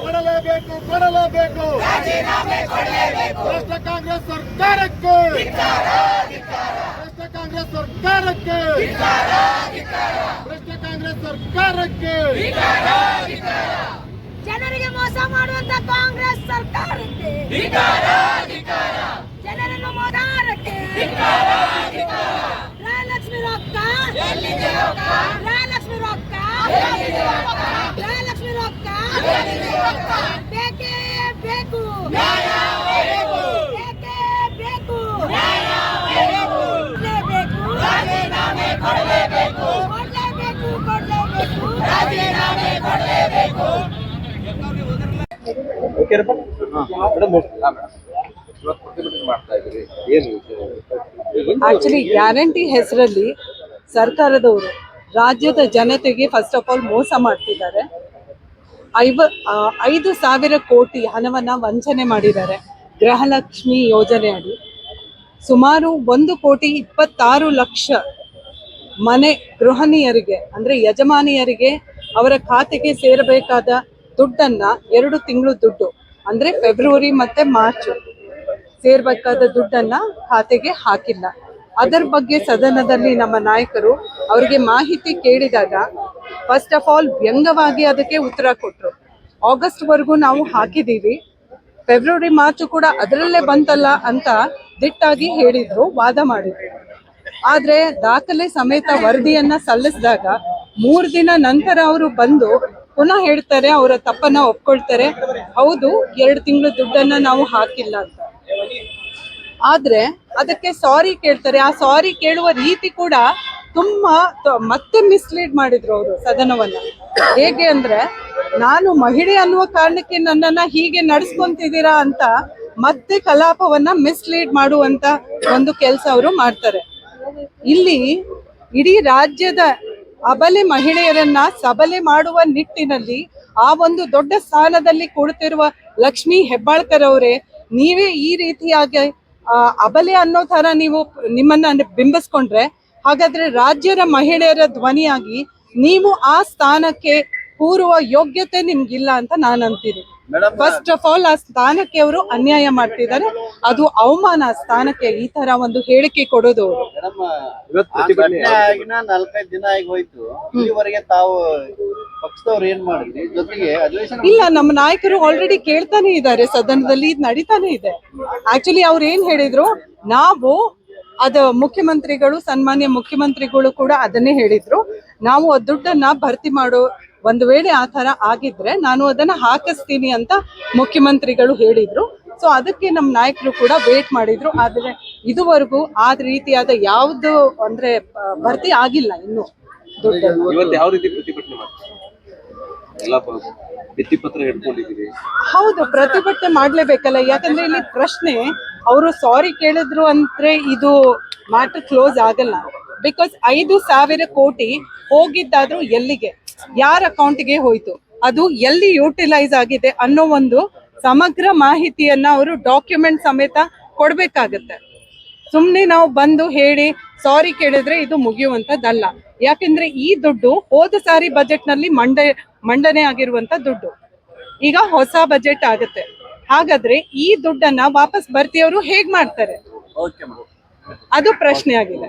ಕೊಡಲೇಬೇಕು ಭ್ರಷ್ಟ ಕಾಂಗ್ರೆಸ್ ಸರ್ಕಾರಕ್ಕೆ ಜನರಿಗೆ ಮೋಸ ಮಾಡುವಂತ ಕಾಂಗ್ರೆಸ್ ಸರ್ಕಾರಕ್ಕೆ ಜನರನ್ನು ಮೋದಾರಕ್ಕೆ ರಾಯಲಕ್ಷ್ಮಿ ರೊಕ್ಕ ಬೇಕೇ ಬೇಕು ಆಕ್ಚುಲಿ ಗ್ಯಾರಂಟಿ ಹೆಸರಲ್ಲಿ ಸರ್ಕಾರದವರು ರಾಜ್ಯದ ಜನತೆಗೆ ಫಸ್ಟ್ ಆಫ್ ಆಲ್ ಮೋಸ ಮಾಡ್ತಿದ್ದಾರೆ. 5,000 ಕೋಟಿ ಹಣವನ್ನ ವಂಚನೆ ಮಾಡಿದ್ದಾರೆ. ಗೃಹಲಕ್ಷ್ಮಿ ಯೋಜನೆ ಅಡಿ ಸುಮಾರು 1,26,00,000 ಮನೆ ಗೃಹಿಣಿಯರಿಗೆ ಅಂದ್ರೆ ಯಜಮಾನಿಯರಿಗೆ ಅವರ ಖಾತೆಗೆ ಸೇರಬೇಕಾದ ದುಡ್ಡನ್ನ 2 ತಿಂಗಳು ದುಡ್ಡು ಅಂದ್ರೆ ಫೆಬ್ರವರಿ ಮತ್ತೆ ಮಾರ್ಚ್ ಸೇರ್ಬೇಕಾದ ದುಡ್ಡನ್ನ ಖಾತೆಗೆ ಹಾಕಿಲ್ಲ. ಅದರ ಬಗ್ಗೆ ಸದನದಲ್ಲಿ ನಮ್ಮ ನಾಯಕರು ಅವರಿಗೆ ಮಾಹಿತಿ ಕೇಳಿದಾಗ ಫಸ್ಟ್ ಆಫ್ ಆಲ್ ವ್ಯಂಗ್ಯವಾಗಿ ಅದಕ್ಕೆ ಉತ್ತರ ಕೊಟ್ಟರು. ಆಗಸ್ಟ್ ವರೆಗೂ ನಾವು ಹಾಕಿದೀವಿ, ಫೆಬ್ರವರಿ ಮಾರ್ಚ್ ಕೂಡ ಅದರಲ್ಲೇ ಬಂತಲ್ಲ ಅಂತ ದಿಟ್ಟಾಗಿ ಹೇಳಿದ್ರು, ವಾದ ಮಾಡಿದ್ರು. ಆದ್ರೆ ದಾಖಲೆ ಸಮೇತ ವರದಿಯನ್ನ ಸಲ್ಲಿಸಿದಾಗ 3 ದಿನ ನಂತರ ಅವರು ಬಂದು ಪುನಃ ಹೇಳ್ತಾರೆ, ಅವರ ತಪ್ಪನ್ನ ಒಪ್ಕೊಳ್ತಾರೆ, ಹೌದು 2 ತಿಂಗಳು ದುಡ್ಡನ್ನ ನಾವು ಹಾಕಿಲ್ಲ ಅಂತ. ಆದ್ರೆ ಅದಕ್ಕೆ ಸಾರಿ ಕೇಳ್ತಾರೆ. ಆ ಸಾರಿ ಕೇಳುವ ರೀತಿ ಕೂಡ ತುಂಬಾ ಮತ್ತೆ ಮಿಸ್ಲೀಡ್ ಮಾಡಿದ್ರು ಅವರು ಸದನವನ್ನ. ಹೇಗೆ ಅಂದ್ರೆ, ನಾನು ಮಹಿಳೆ ಅನ್ನುವ ಕಾರಣಕ್ಕೆ ನನ್ನನ್ನ ಹೀಗೆ ನಡೆಸ್ಕೊಂತಿದ್ದೀರಾ ಅಂತ ಮತ್ತೆ ಕಲಾಪವನ್ನ ಮಿಸ್ಲೀಡ್ ಮಾಡುವಂತ ಒಂದು ಕೆಲಸ ಅವರು ಮಾಡ್ತಾರೆ. ಇಲ್ಲಿ ಇಡೀ ರಾಜ್ಯದ ಅಬಲೆ ಮಹಿಳೆಯರನ್ನ ಸಬಲೆ ಮಾಡುವ ನಿಟ್ಟಿನಲ್ಲಿ ಆ ಒಂದು ದೊಡ್ಡ ಸ್ಥಾನದಲ್ಲಿ ಕೊಡ್ತಿರುವ ಲಕ್ಷ್ಮೀ ಹೆಬ್ಬಾಳ್ಕರ್ ಅವರೇ, ನೀವೇ ಈ ರೀತಿಯಾಗಿ ಅಬಲೆ ಅನ್ನೋ ತರ ನೀವು ನಿಮ್ಮನ್ನ ಬಿಂಬಿಸ್ಕೊಂಡ್ರೆ ಹಾಗಾದ್ರೆ ರಾಜ್ಯದ ಮಹಿಳೆಯರ ಧ್ವನಿಯಾಗಿ ನೀವು ಆ ಸ್ಥಾನಕ್ಕೆ ಕೂರುವ ಯೋಗ್ಯತೆ ನಿಮ್ಗಿಲ್ಲ ಅಂತ ನಾನು ಅಂತೀನಿ. ಫಸ್ಟ್ ಆಫ್ ಆಲ್ ಆ ಸ್ಥಾನಕ್ಕೆ ಅವರು ಅನ್ಯಾಯ ಮಾಡ್ತಿದ್ದಾರೆ. ಅದು ಅವಮಾನ ಸ್ಥಾನಕ್ಕೆ ಈ ತರ ಒಂದು ಹೇಳಿಕೆ ಕೊಡೋದು. 45 ದಿನ ಆಗಿ ಹೋಯ್ತು, ಇಲ್ಲಿವರೆಗೆ ತಾವು ಪಕ್ಷದವ್ರು ಏನ್ ಮಾಡಿದ್ರಿ? ಜೊತೆಗೆ ಇಲ್ಲ, ನಮ್ಮ ನಾಯಕರು ಆಲ್ರೆಡಿ ಕೇಳ್ತಾನೆ ಇದ್ದಾರೆ, ಸದನದಲ್ಲಿ ಇದು ನಡೀತಾನೆ ಇದೆ. ಆಕ್ಚುಲಿ ಅವ್ರು ಏನ್ ಹೇಳಿದ್ರು, ನಾವು ಅದು ಮುಖ್ಯಮಂತ್ರಿಗಳು, ಸನ್ಮಾನ್ಯ ಮುಖ್ಯಮಂತ್ರಿಗಳು ಕೂಡ ಅದನ್ನೇ ಹೇಳಿದ್ರು, ನಾವು ಆ ದುಡ್ಡನ್ನ ಭರ್ತಿ ಮಾಡೋ ಒಂದು ವೇಳೆ ಆ ತರ ಆಗಿದ್ರೆ ನಾನು ಅದನ್ನ ಹಾಕಿಸ್ತೀನಿ ಅಂತ ಮುಖ್ಯಮಂತ್ರಿಗಳು ಹೇಳಿದ್ರು. ಸೊ ಅದಕ್ಕೆ ನಮ್ಮ ನಾಯಕರು ಕೂಡ ವೇಟ್ ಮಾಡಿದ್ರು. ಆದ್ರೆ ಇದುವರೆಗೂ ಆ ರೀತಿಯಾದ ಯಾವ್ದು ಅಂದ್ರೆ ಭರ್ತಿ ಆಗಿಲ್ಲ ಇನ್ನು ದುಡ್ಡು. ಹೌದು, ಪ್ರತಿಭಟನೆ ಮಾಡ್ಲೇಬೇಕಲ್ಲ. ಯಾಕಂದ್ರೆ ಇಲ್ಲಿ ಪ್ರಶ್ನೆ, ಅವರು ಸಾರಿ ಕೇಳಿದ್ರು ಅಂದ್ರೆ ಇದು ಮ್ಯಾಟರ್ ಕ್ಲೋಸ್ ಆಗಲ್ಲ. ಬಿಕಾಸ್ 5,000 ಕೋಟಿ ಹೋಗಿದ್ದಾದ್ರೂ ಎಲ್ಲಿಗೆ, ಯಾರ ಅಕೌಂಟ್ಗೆ ಹೋಯ್ತು, ಅದು ಎಲ್ಲಿ ಯೂಟಿಲೈಸ್ ಆಗಿದೆ ಅನ್ನೋ ಒಂದು ಸಮಗ್ರ ಮಾಹಿತಿಯನ್ನ ಅವರು ಡಾಕ್ಯುಮೆಂಟ್ ಸಮೇತ ಕೊಡ್ಬೇಕಾಗತ್ತೆ. ಸುಮ್ನೆ ನಾವು ಬಂದು ಹೇಳಿ ಸಾರಿ ಕೇಳಿದ್ರೆ ಇದು ಮುಗಿಯುವಂತದ್ದಲ್ಲ. ಯಾಕೆಂದ್ರೆ ಈ ದುಡ್ಡು ಹೋದ ಸಾರಿ ಬಜೆಟ್ ನಲ್ಲಿ ಮಂಡನೆ ಆಗಿರುವಂತ ದುಡ್ಡು ಈಗ ಹೊಸ ಬಜೆಟ್ ಆಗುತ್ತೆ. ಹಾಗಾದ್ರೆ ಈ ದುಡ್ಡನ್ನ ವಾಪಸ್ ಬರ್ತಿಯವರು ಹೇಗ್ ಮಾಡ್ತಾರೆ, ಅದು ಪ್ರಶ್ನೆ ಆಗಿದೆ.